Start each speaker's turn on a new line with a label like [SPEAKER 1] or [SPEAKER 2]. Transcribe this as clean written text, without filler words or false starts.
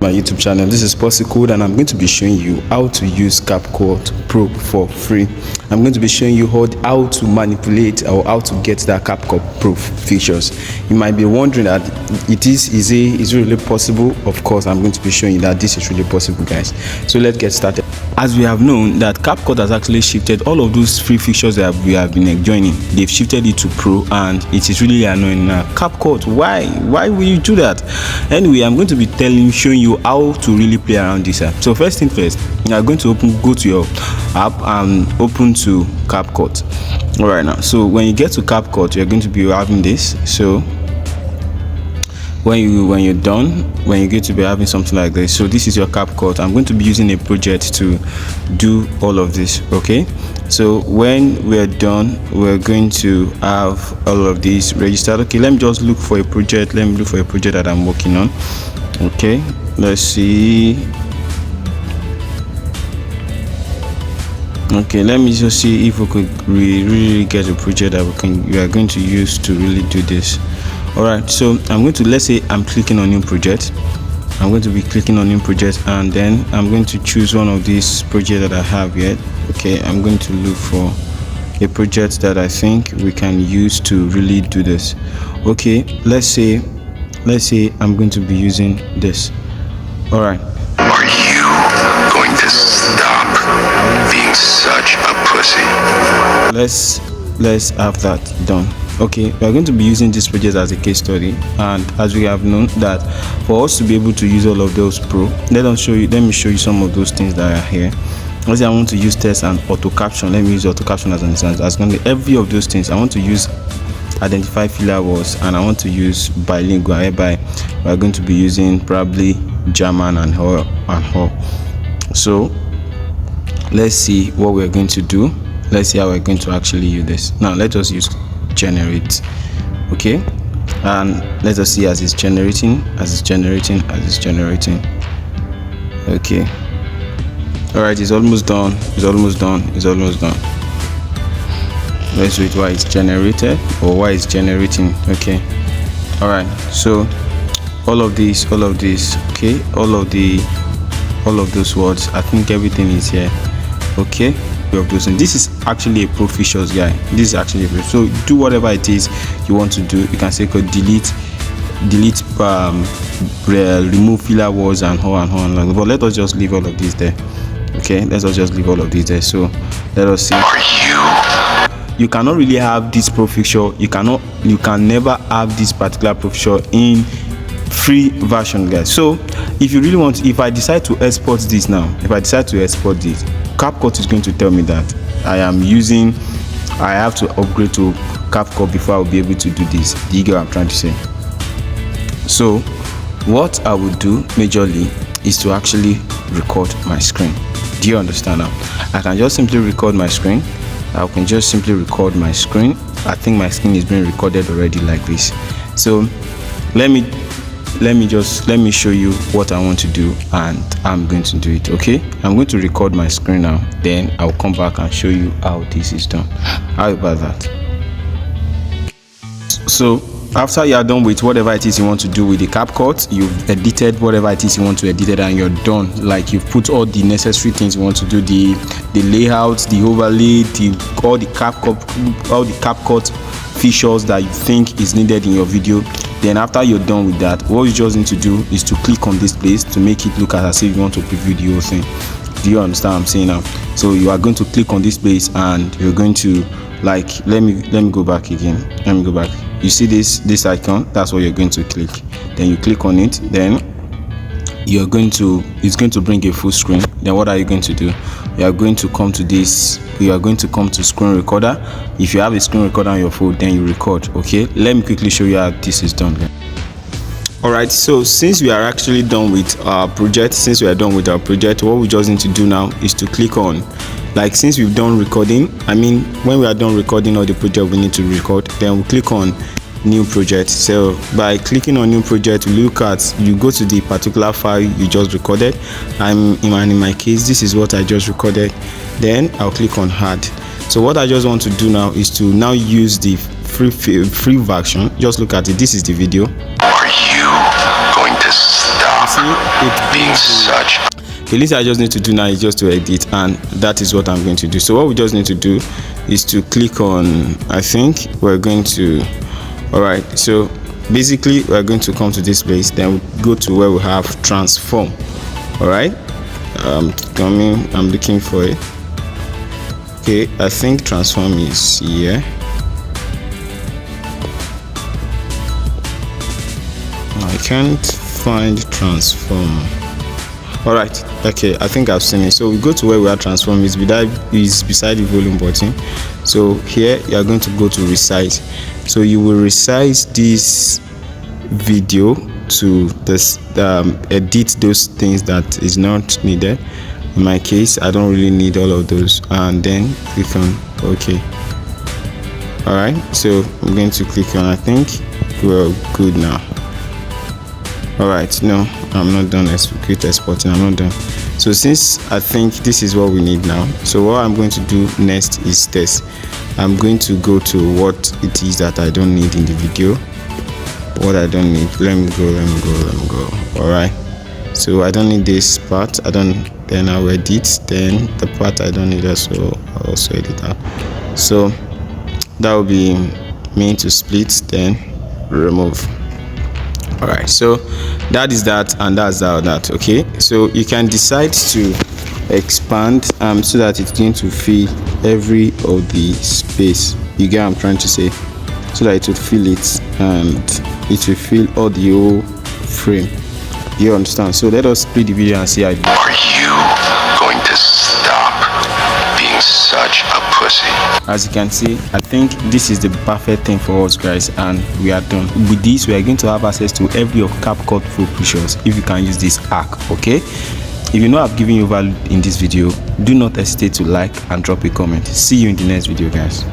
[SPEAKER 1] My YouTube channel. This is Code, and I'm going to be showing you how to use CapCut Pro for free. I'm going to be showing you how to manipulate or how to get that CapCut Pro features. You might be wondering that is it really possible? Of course, I'm going to be showing you that this is really possible, guys. So let's get started. As we have known that CapCut has actually shifted all of those free features that we have been enjoying. They've shifted it to Pro, and it is really annoying now. CapCut, why will you do that? Anyway, I'm going to be showing you how to really play around this app. So first thing first, you are going to go to your app and open to CapCut. All right, now, so when you get to CapCut, you're going to be having this. So when you're done, when you get to be having something like this, so this is your CapCut. I'm going to be using a project to do all of this. Okay, so when we're done, we're going to have all of these registered. Okay, let me just look for a project. Let me look for a project that I'm working on. Okay, let's see. Okay, let me just see if we could really get a project that we are going to use to really do this. All right, so I'm going to, let's say I'm clicking on new project. I'm going to be clicking on new project, and then I'm going to choose one of these projects that I have yet. Okay, I'm going to look for a project that I think we can use to really do this. Okay, let's say I'm going to be using this. All right.
[SPEAKER 2] Are you going to stop being such a pussy?
[SPEAKER 1] Let's have that done. Okay, we are going to be using this project as a case study, and as we have known that for us to be able to use all of those Pro, let me show you some of those things that are here. Let's say I want to use text and auto caption. Let me use auto caption as an example. As going to every of those things, I want to use identify filler words, and I want to use bilingual, whereby we are going to be using probably German and her. So let's see what we're going to do. Let's see how we're going to actually use this. Now let us use generate. Okay, and let us see as it's generating. Okay, all right, it's almost done. Let's wait while it's generated, or why it's generating. Okay, all right, so all of these, okay, all of those words, I think everything is here. Okay, of those, and this is actually a Pro features, guy. This is actually a Pro. So do whatever it is you want to do. You can say delete, remove filler words and on. But let us just leave all of these there. Okay, let us just leave all of these there. So let us see. You cannot really have this Pro feature. You can never have this particular Pro feature in free version, guys. So if you really want, if I decide to export this now, CapCut is going to tell me that I have to upgrade to CapCut before I'll be able to do this. Do you get what I'm trying to say? So what I would do majorly is to actually record my screen. Do you understand now? I can just simply record my screen. I think my screen is being recorded already like this. So let me show you what I want to do, and I'm going to do it. Okay, I'm going to record my screen now, then I'll come back and show you how this is done. How about that? So after you are done with whatever it is you want to do with the CapCut, you've edited whatever it is you want to edit, and you're done. Like, you've put all the necessary things you want to do, the layouts, the overlay, all the CapCut features that you think is needed in your video. Then after you're done with that, what you just need to do is to click on this place to make it look as if you want to preview the whole thing. Do you understand what I'm saying now? So you are going to click on this place, and you're going to, like, let me go back again. You see this icon? That's what you're going to click. Then you click on it. Then it's going to bring a full screen. Then what are you going to do? You are going to come to this. You are going to come to screen recorder. If you have a screen recorder on your phone, then you record. Okay, let me quickly show you how this is done. All right, so since we are actually done with our project, what we just need to do now is to click on, like, since we've done recording, when we are done recording all the project we need to record, then we click on new project. So by clicking on new project, you go to the particular file you just recorded. In my case, this is what I just recorded. Then I'll click on add. So what I just want to do now is to now use the free version. Just look at it. This is the video.
[SPEAKER 2] Are you going to stop being such.
[SPEAKER 1] The least I just need to do now is just to edit, and that is what I'm going to do. So what we just need to do is to click on, I think we're going to, all right, so basically we're going to come to this place, then we go to where we have transform. All right, I'm looking for it. Okay, I think transform is here. I can't find transform. All right, okay, I think I've seen it. So we go to where we are transform is beside the volume button. So here you are going to go to resize. So you will resize this video to this edit those things that is not needed. In my case, I don't really need all of those, and then click on OK. All right, so I'm going to click on, I think we're good now. All right, no, I'm not done exporting. I'm not done. So since I think this is what we need now, so what I'm going to do next is test. I'm going to go to what it is that I don't need in the video. What I don't need, let me go. All right, so I don't need this part. Then I'll edit. Then the part I don't need also, I'll also edit out. So that will be me to split, then remove. All right, so that is that, and that's that. Okay, so you can decide to expand so that it's going to fill every of the space. You get what I'm trying to say? So that it will fill it, and it will fill all the whole frame. You understand? So let us split the video and see how it goes.
[SPEAKER 2] Are you going to stop being such a pussy?
[SPEAKER 1] As you can see, I think this is the perfect thing for us, guys, and we are done. With this, we are going to have access to every of CapCut Pro features if you can use this hack. Okay, if you know I've given you value in this video, do not hesitate to like and drop a comment. See you in the next video, guys.